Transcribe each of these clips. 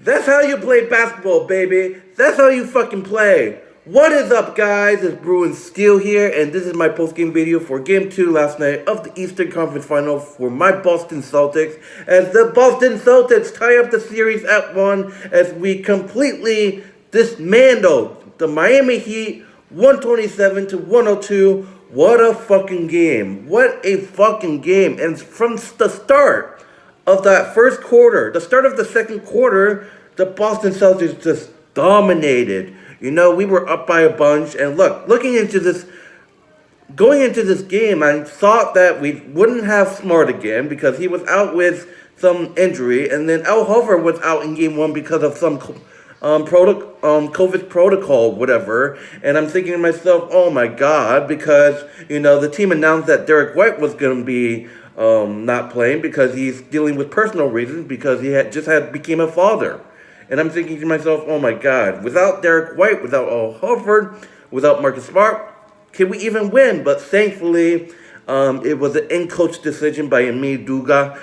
That's how you play basketball, baby. That's how you fucking play. What is up, guys? It's Bruin Steel here, and this is my post-game video for Game 2 last night of the Eastern Conference Final for my Boston Celtics, as the Boston Celtics tie up the series at 1 as we completely dismantled the Miami Heat 127 to 102. What a fucking game. What a fucking game. And from the start of that first quarter, the start of the second quarter, the Boston Celtics just dominated. You know, we were up by a bunch, and going into this game, I thought that we wouldn't have Smart again because he was out with some injury, and then Al Horford was out in game 1 because of some COVID protocol, whatever. And I'm thinking to myself, oh my god, because, you know, the team announced that Derek White was going to be not playing because he's dealing with personal reasons because he became a father. And I'm thinking to myself, oh my god, without Derek White, without Al Horford, without Marcus Smart, can we even win? But thankfully, it was an in-coach decision by Ime Udoka.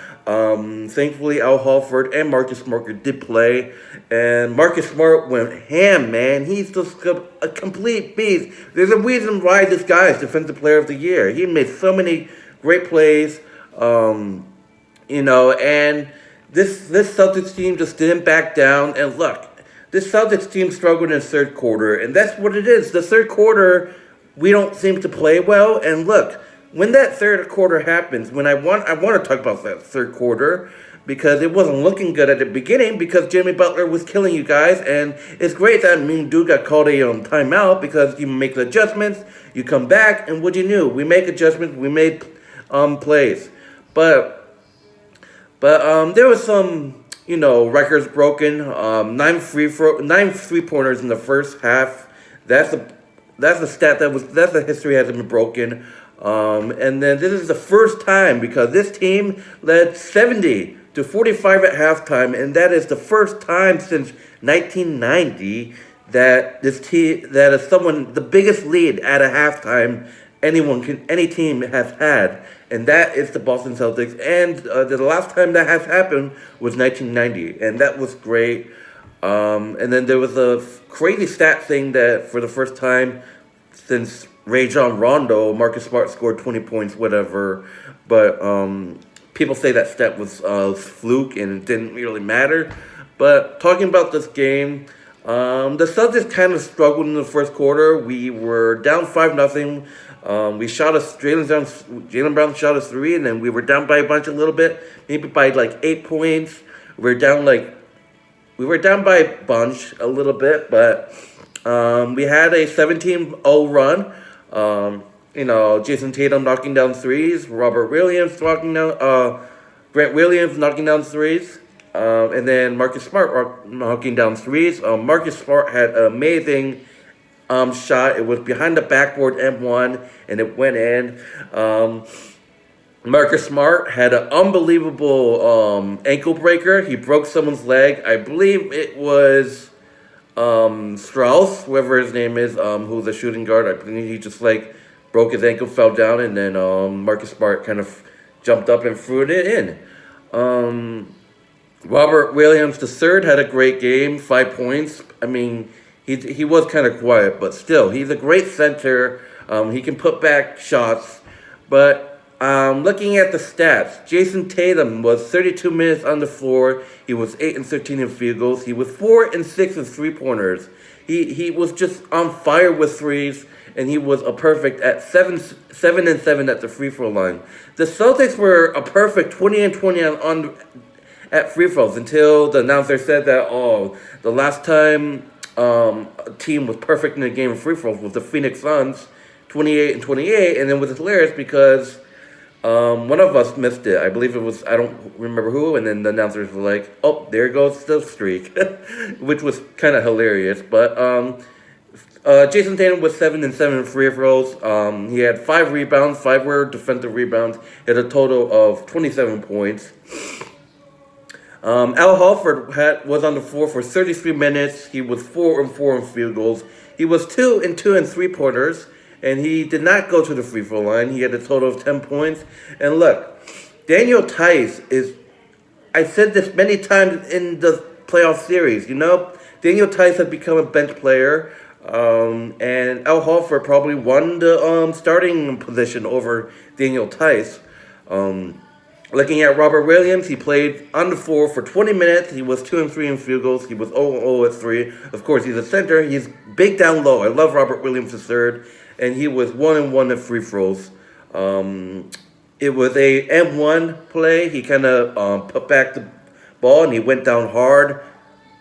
Thankfully, Al Horford and Marcus Smart did play. And Marcus Smart went ham, man. He's just a complete beast. There's a reason why this guy is Defensive Player of the Year. He made so many great plays, you know, and this Celtics team just didn't back down. And look, this Celtics team struggled in the third quarter, and that's what it is. The third quarter, we don't seem to play well. And look, when that third quarter happens, I want to talk about that third quarter because it wasn't looking good at the beginning because Jimmy Butler was killing you guys. And it's great that Ime Udoka called a timeout because you make the adjustments, you come back, and what you knew, we make adjustments, we made plays, but there was some, you know, records broken. 9 3-pointers in the first half. That's a stat that's a history hasn't been broken. And then this is the first time because this team led 70 to 45 at halftime, and that is the first time since 1990 that the biggest lead at a halftime any team has had, and that is the Boston Celtics. And the last time that has happened was 1990, and that was great. And then there was a crazy stat saying that for the first time since Rajon Rondo, Marcus Smart scored 20 points, whatever. But people say that stat was fluke and it didn't really matter. But talking about this game, the Celtics kind of struggled in the first quarter. We were down 5-0. Jaylen Brown shot a 3, and then we were down by a little bit, maybe by like 8 points. We were down by a bunch a little bit, but we had a 17-0 run. You know, Jayson Tatum knocking down threes, Grant Williams knocking down threes, and then Marcus Smart knocking down threes. Marcus Smart had an amazing shot. It was behind the backboard M1, and it went in. Marcus Smart had an unbelievable ankle breaker. He broke someone's leg. I believe it was Strauss, whoever his name is, who's a shooting guard. I believe he just broke his ankle, fell down, and then Marcus Smart kind of jumped up and threw it in. Robert Williams III had a great game, 5 points. I mean, he was kind of quiet, but still, he's a great center. He can put back shots. But looking at the stats, Jayson Tatum was 32 minutes on the floor. He was 8 and 13 in field goals. He was 4 and 6 in 3-pointers. He was just on fire with threes, and he was a perfect at 7 and 7 at the free throw line. The Celtics were a perfect 20 and 20 at free throws until the announcer said that the last time a team was perfect in a game of free throws was the Phoenix Suns, 28 and 28, and it was hilarious because one of us missed it. I believe it was, I don't remember who, and then the announcers were like, oh, there goes the streak, which was kind of hilarious. But Jayson Tatum was 7 and 7 in free throws. He had 5 rebounds, 5 were defensive rebounds. He had a total of 27 points. Al Horford was on the floor for 33 minutes. He was 4 and 4 in field goals. He was 2 and 2 in 3-pointers. And he did not go to the free throw line. He had a total of 10 points. And look, Daniel Tice is, I said this many times in the playoff series. Daniel Tice had become a bench player, and Al Horford probably won the starting position over Daniel Tice. Um, Looking at Robert Williams, he played on the floor for 20 minutes. He was 2 and 3 in field goals. He was 0 and 0 at 3. Of course, he's a center. He's big down low. I love Robert Williams third, and he was 1 and 1 at free throws. It was a M1 play. He kind of put back the ball and he went down hard.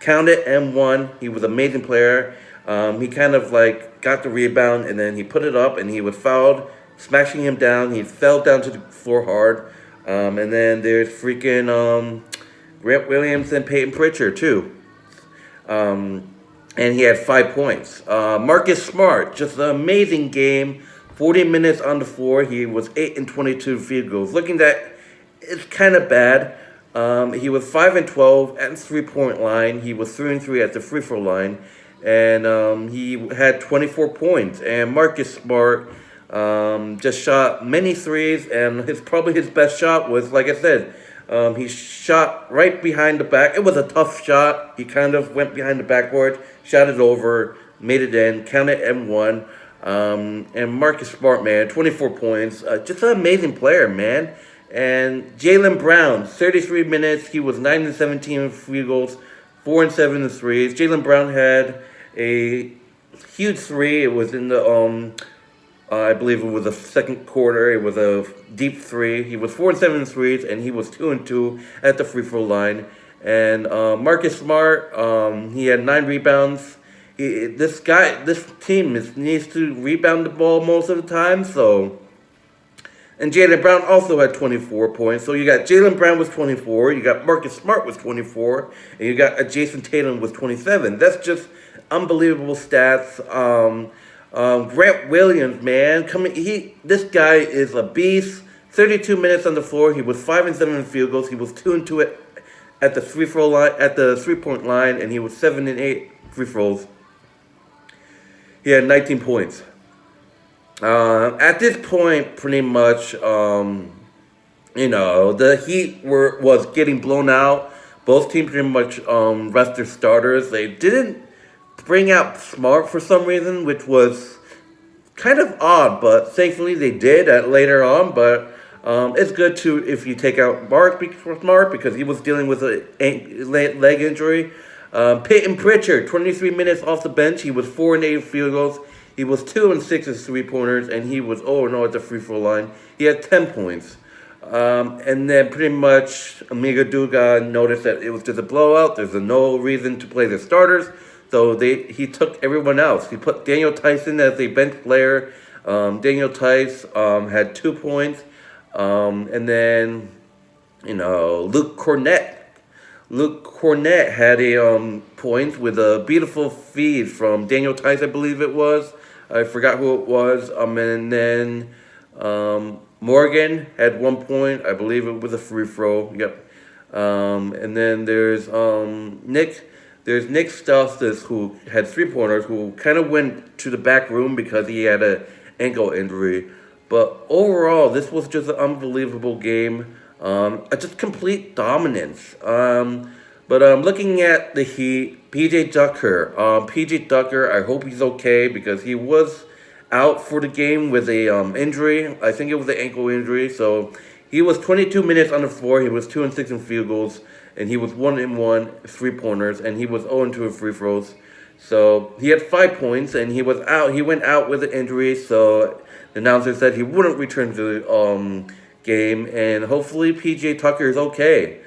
Counted M1. He was an amazing player. He kind of like got the rebound and then he put it up and he was fouled, smashing him down. He fell down to the floor hard. And then there's freaking Grant Williams and Peyton Pritchard too. And he had 5 points. Marcus Smart, just an amazing game. 40 minutes on the floor. He was 8 and 22 field goals. Looking at it's kind of bad. He was 5 and 12 at the 3-point line. He was 3 and 3 at the free throw line. And he had 24 points. And Marcus Smart just shot many threes, and probably his best shot was, like I said, he shot right behind the back. It was a tough shot. He kind of went behind the backboard, shot it over, made it in, counted M1. And Marcus Smart, man, 24 points. Just an amazing player, man. And Jaylen Brown, 33 minutes. He was 9 and 17 field goals, 4 and 7 in threes. Jaylen Brown had a huge three. It was in the I believe it was the second quarter. It was a deep three. He was 4 and 7 in threes, and he was 2 and 2 at the free throw line. And Marcus Smart, he had 9 rebounds. This team needs to rebound the ball most of the time. And Jaylen Brown also had 24 points. So you got Jaylen Brown was 24, you got Marcus Smart was 24, and you got Jayson Tatum was 27. That's just unbelievable stats. Grant Williams, man, this guy is a beast. 32 minutes on the floor. He was 5 and 7 in field goals. He was 2 and 2 at the free throw line, at the 3-point line, and he was 7 and 8 free throws. He had 19 points. At this point, pretty much, the Heat was getting blown out. Both teams pretty much rest their starters. They didn't bring out Smart for some reason, which was kind of odd, but thankfully they did later on. But it's good if you take out Smart because he was dealing with a leg injury. Peyton Pritchard, 23 minutes off the bench. He was 4 and 8 field goals. He was 2 and 6 as 3-pointers, and he was 0 and 0 at the free throw line. He had 10 points. And then pretty much Amiga Duga noticed that it was just a blowout. There's no reason to play the starters. So he took everyone else. He put Daniel Tyson as a bench player. Daniel Tice had 2 points. And then, Luke Cornett. Luke Cornett had a point with a beautiful feed from Daniel Tice, I believe it was. I forgot who it was. And then Morgan had 1 point. I believe it was a free throw. Yep. And then there's Nick. There's Nick Stostis, who had 3-pointers, who kind of went to the back room because he had an ankle injury. But overall, this was just an unbelievable game. Just complete dominance. But looking at the Heat, PJ Tucker. PJ Tucker, I hope he's okay because he was out for the game with a injury. I think it was an ankle injury. So he was 22 minutes on the floor. He was 2 and 6 in field goals. And he was 1 and 1 3-pointers, and he was 0 and 2 in free throws. So he had 5 points, and he was out. He went out with an injury, so the announcer said he wouldn't return to the game, and hopefully PJ Tucker is okay.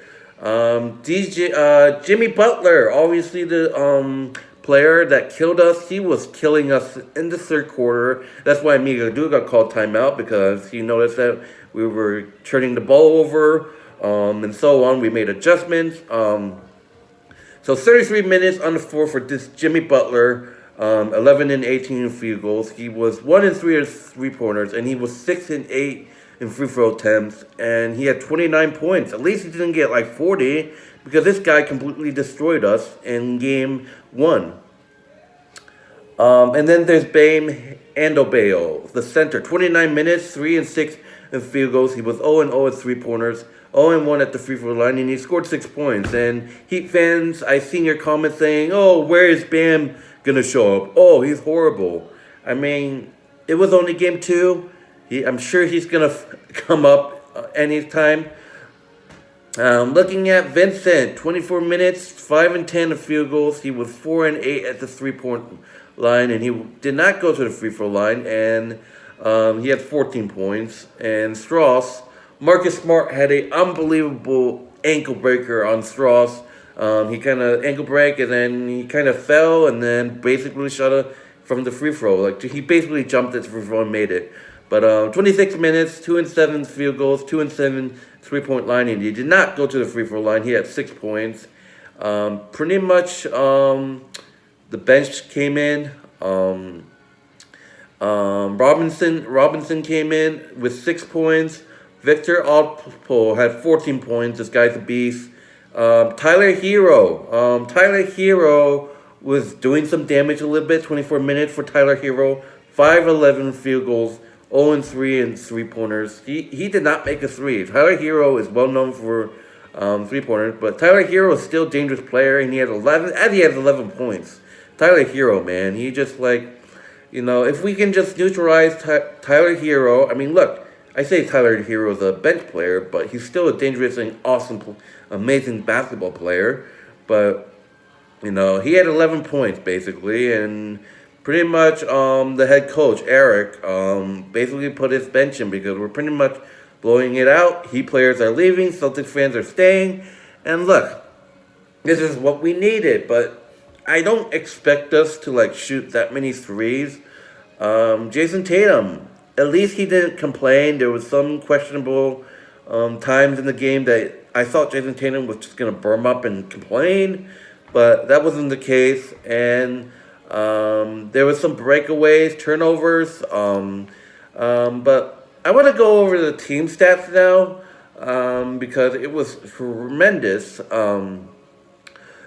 Jimmy Butler, obviously the player that killed us. He was killing us in the third quarter. That's why Amiga Duga called timeout because he noticed that we were turning the ball over. And so on. We made adjustments. So 33 minutes on the floor for this Jimmy Butler, 11 and 18 in field goals. He was 1 and 3 as 3-pointers, and he was 6 and 8 in free throw attempts, and he had 29 points. At least he didn't get like 40, because this guy completely destroyed us in game 1. And then there's Bam Adebayo, the center, 29 minutes, 3 and 6 in field goals. He was 0 and 0 at 3-pointers, 0-1 at the free throw line, and he scored 6 points. And Heat fans, I seen your comments saying, "Oh, where is Bam gonna show up? Oh, he's horrible." I mean, it was only game two. I'm sure he's gonna come up anytime. Looking at Vincent, 24 minutes, 5 and 10 of field goals. He was 4 and 8 at the 3-point line, and he did not go to the free throw line. And he had 14 points. And Strauss, Marcus Smart had an unbelievable ankle breaker on Strauss. He kind of ankle break, and then he kind of fell, and then basically shot it from the free throw. Like he basically jumped at the free throw and made it. But 26 minutes, 2 and 7 field goals, 2 and 7 3-point line, and he did not go to the free throw line. He had 6 points. Pretty much the bench came in. Robinson came in with 6 points. Victor Oladipo had 14 points. This guy's a beast. Tyler Hero was doing some damage a little bit. 24 minutes for Tyler Hero. 5-11 field goals. 0-3 and 3-pointers. He did not make a three. Tyler Hero is well known for 3-pointers, but Tyler Hero is still a dangerous player, and he had 11 points. Tyler Hero, man, he just if we can just neutralize Tyler Hero. I mean, look, I say Tyler Hero is a bench player, but he's still a dangerous and awesome, amazing basketball player. But he had 11 points basically, and pretty much the head coach, Eric, basically put his bench in because we're pretty much blowing it out. Heat players are leaving, Celtics fans are staying. And look, this is what we needed, but I don't expect us to shoot that many threes. Jayson Tatum, at least he didn't complain. There was some questionable times in the game that I thought Jayson Tatum was just going to burn up and complain, but that wasn't the case. And there was some breakaways, turnovers, but I want to go over the team stats now because it was tremendous.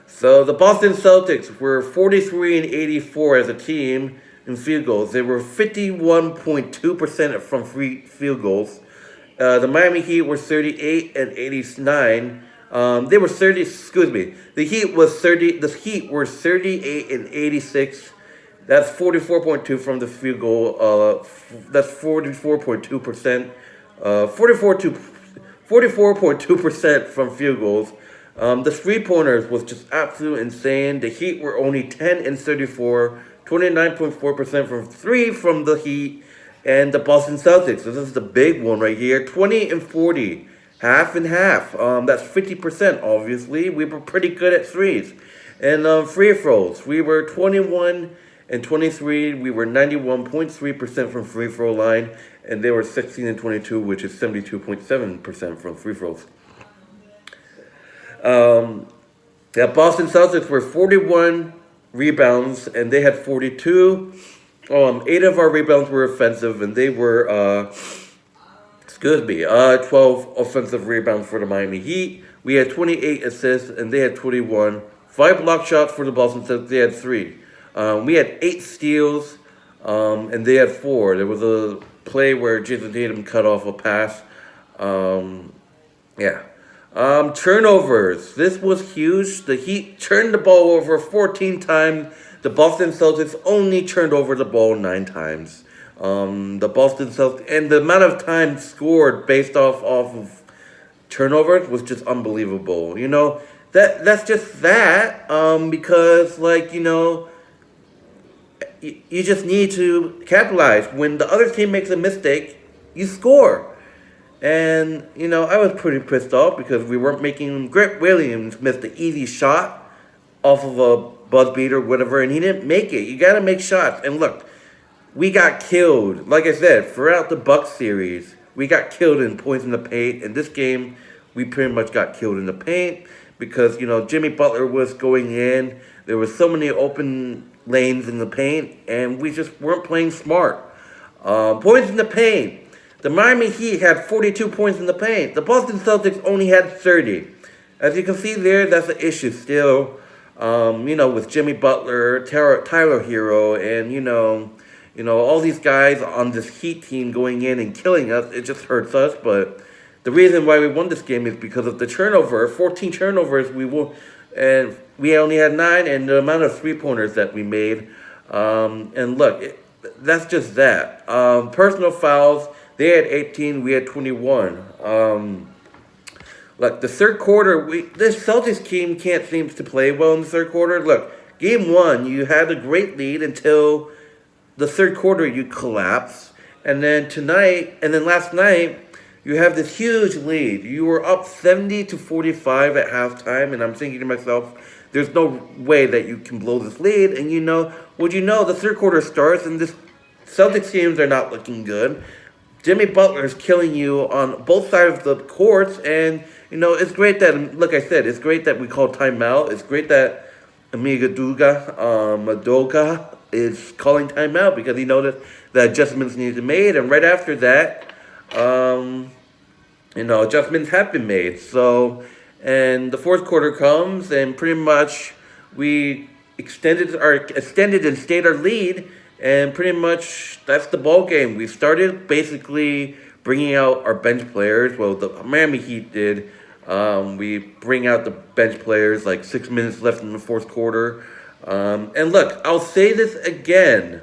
So the Boston Celtics were 43 and 84 as a team in field goals. They were 51.2% from free field goals. The Miami Heat were 38 and 89. They were 30. Excuse me. The Heat was 30. The Heat were 38 and 86. That's 44.2 from the field goal. That's 44.2%. 44.2% from field goals. The 3-pointers was just absolutely insane. The Heat were only 10 and 34, 29.4% from 3 from the Heat, and the Boston Celtics. This is the big one right here. 20 and 40. Half and half. That's 50%, obviously. We were pretty good at threes. And free throws. We were 21 and 23. We were 91.3% from free throw line. And they were 16 and 22, which is 72.7% from free throws. The Boston Celtics were 41 rebounds, and they had 42. 8 of our rebounds were offensive, and they were... 12 offensive rebounds for the Miami Heat. We had 28 assists, and they had 21. 5 block shots for the Boston Celtics. They had 3. We had 8 steals, and they had 4. There was a play where Jayson Tatum cut off a pass. Turnovers. This was huge. The Heat turned the ball over 14 times. The Boston Celtics only turned over the ball 9 times. The Boston Celtics, and the amount of time scored based off of turnovers was just unbelievable. That's just that. Because you just need to capitalize. When the other team makes a mistake, you score. And I was pretty pissed off because we weren't making. Grant Williams missed the easy shot off of a buzz beat or whatever, and he didn't make it. You got to make shots. And look. We got killed. Like I said, throughout the Bucks series, we got killed in points in the paint. In this game, we pretty much got killed in the paint because, Jimmy Butler was going in. There were so many open lanes in the paint, and we just weren't playing smart. Points in the paint. The Miami Heat had 42 points in the paint. The Boston Celtics only had 30. As you can see there, that's an issue still. With Jimmy Butler, Tyler Hero, and, all these guys on this Heat team going in and killing us, it just hurts us. But the reason why we won this game is because of the turnover. 14 turnovers we won, and we only had 9, and the amount of 3 pointers that we made. And look, that's just that. Personal fouls. They had 18. We had 21. Look, the third quarter, this Celtics team can't seem to play well in the third quarter. Look, game one, you had a great lead until the third quarter you collapse. And then last night, you have this huge lead. You were up 70-45 at halftime, and I'm thinking to myself, there's no way that you can blow this lead. And the third quarter starts, and this Celtics teams are not looking good. Jimmy Butler is killing you on both sides of the courts, and it's great that, like I said, it's great that we call timeout. It's great that Madoka is calling timeout because he noticed that adjustments need to be made, and right after that, adjustments have been made. So, and the fourth quarter comes, and pretty much we extended and stayed our lead. And pretty much that's the ball game. We started basically bringing out our bench players. Well, the Miami Heat did. We bring out the bench players like 6 minutes left in the fourth quarter. And look, I'll say this again.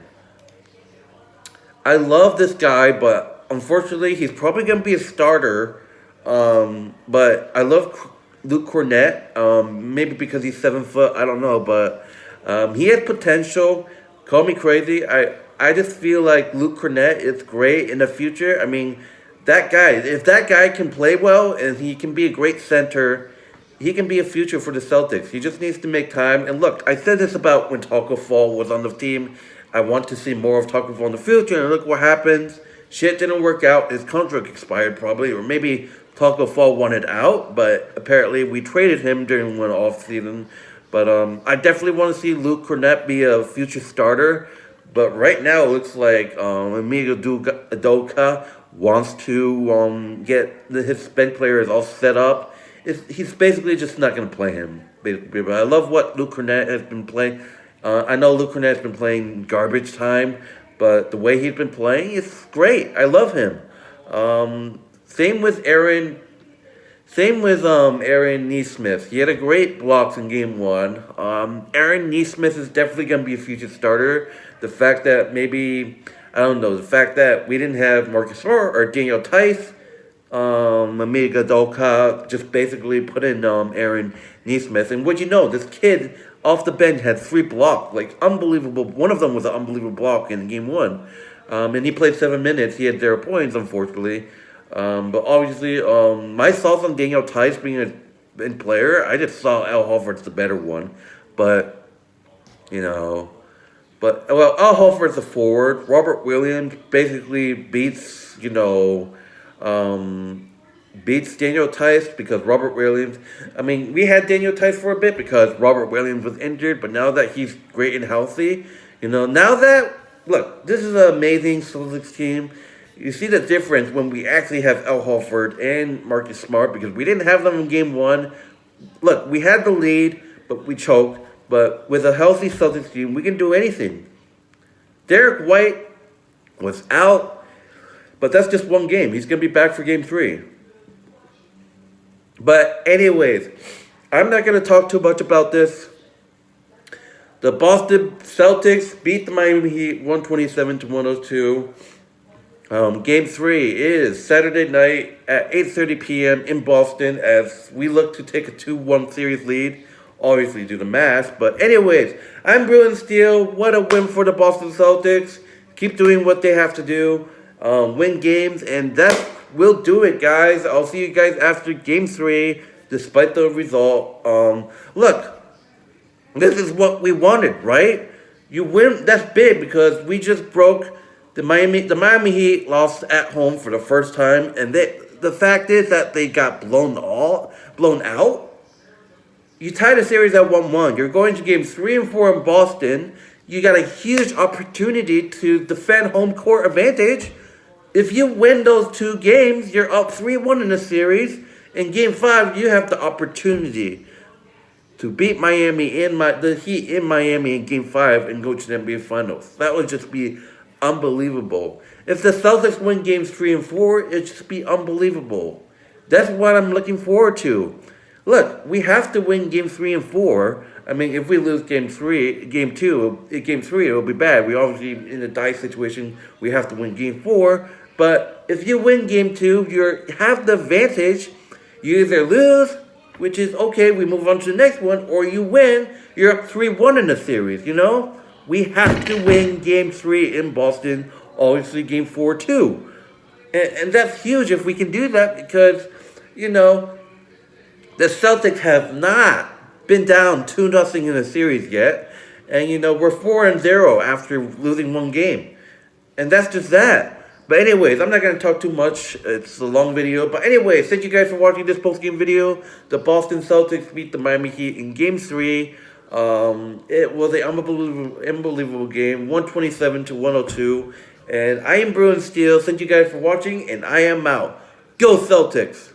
I love this guy, but unfortunately, he's probably going to be a starter. But I love Luke Cornett. Maybe because he's 7 foot. I don't know, but he has potential. Call me crazy. I just feel like Luke Cornett is great in the future. I mean, if that guy can play well and he can be a great center, he can be a future for the Celtics. He just needs to make time. And look, I said this about when Taco Fall was on the team. I want to see more of Taco Fall in the future. And look what happens. Shit didn't work out. His contract expired probably. Or maybe Taco Fall wanted out. But apparently we traded him during one offseason. But I definitely want to see Luke Cornett be a future starter. But right now, it looks like Amiga Udoka wants to get his bench players all set up. He's basically just not going to play him. Basically. But I love what Luke Cornett has been playing. I know Luke Cornett has been playing garbage time, but the way he's been playing is great. I love him. Same with Aaron Nesmith. He had a great blocks in game one. Aaron Nesmith is definitely going to be a future starter. The fact that we didn't have Marcus Smart or Daniel Tice, Amiga Doka just basically put in Aaron Nesmith. And this kid off the bench had 3 blocks, like unbelievable. One of them was an unbelievable block in game one. And he played 7 minutes. He had 0 points, unfortunately. But obviously, my thoughts on Daniel Tice being a player, I just saw Al Horford's the better one. But, Al Horford's a forward. Robert Williams basically beats Daniel Tice because Robert Williams, we had Daniel Tice for a bit because Robert Williams was injured, but now that he's great and healthy, this is an amazing Celtics team. You see the difference when we actually have Al Horford and Marcus Smart because we didn't have them in game one. Look, we had the lead, but we choked. But with a healthy Celtics team, we can do anything. Derek White was out, but that's just one game. He's going to be back for game 3. But anyways, I'm not going to talk too much about this. The Boston Celtics beat the Miami Heat 127-102. Game 3 is Saturday night at 8:30 p.m. in Boston as we look to take a 2-1 series lead. Obviously do the math. But anyways, I'm Bruin Steele. What a win for the Boston Celtics. Keep doing what they have to do. Win games. And that will do it, guys. I'll see you guys after Game 3, despite the result. Look, this is what we wanted, right? You win. That's big because we just broke the Miami Heat lost at home for the first time. And the fact is that they got blown out. You tied the series at 1-1. You're going to games 3 and 4 in Boston. You got a huge opportunity to defend home court advantage. If you win those 2 games, you're up 3-1 in the series. In game 5, you have the opportunity to beat the Heat in Miami in game 5 and go to the NBA Finals. That would just be unbelievable. If the Celtics win games 3 and 4, it'd just be unbelievable. That's what I'm looking forward to. Look, we have to win game 3 and 4. I mean, if we lose game 3, it'll be bad. We obviously in a die situation. We have to win game 4. But if you win game 2, you have the advantage. You either lose, which is okay, we move on to the next one, or you win, you're up 3-1 in the series. We have to win game 3 in Boston. Obviously, game 4 too. And that's huge if we can do that because, you know, the Celtics have not been down 2-0 in a series yet. And, we're 4-0 after losing one game. And that's just that. But anyways, I'm not going to talk too much. It's a long video. But anyways, thank you guys for watching this post-game video. The Boston Celtics beat the Miami Heat in Game 3. It was an unbelievable game, 127-102. And I am Bruin Steel. Thank you guys for watching, and I am out. Go Celtics!